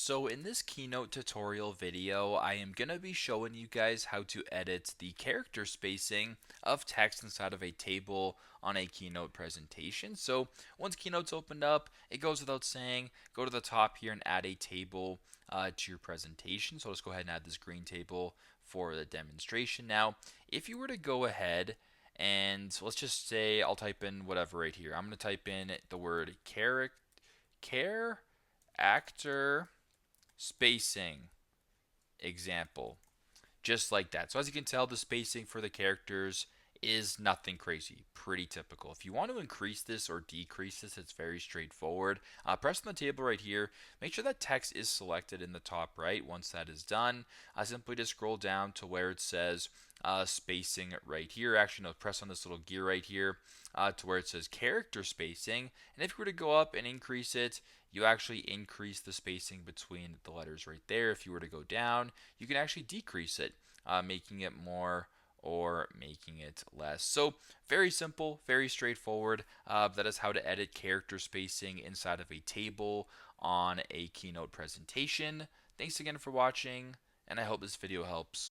So in this Keynote tutorial video, I am going to be showing you guys how to edit the character spacing of text inside of a table on a Keynote presentation. So once Keynote's opened up, it goes without saying, go to the top here and add a table to your presentation. So let's go ahead and add this green table for the demonstration. Now, if you were to go ahead and let's just say I'll type in whatever right here. I'm going to type in the word actor spacing example, just like that. So as you can tell, the spacing for the characters is nothing crazy, pretty typical. If you want to increase this or decrease this, it's very straightforward. Press on the table right here, make sure that text is selected in the top right. Once that is done, simply just scroll down to where it says spacing right here. Actually, no, press on this little gear right here to where it says character spacing, and if you were to go up and increase it, you actually increase the spacing between the letters right there. If you were to go down, you can actually decrease it, making it more or making it less. So very simple, very straightforward. That is how to edit character spacing inside of a table on a Keynote presentation. Thanks again for watching, and I hope this video helps.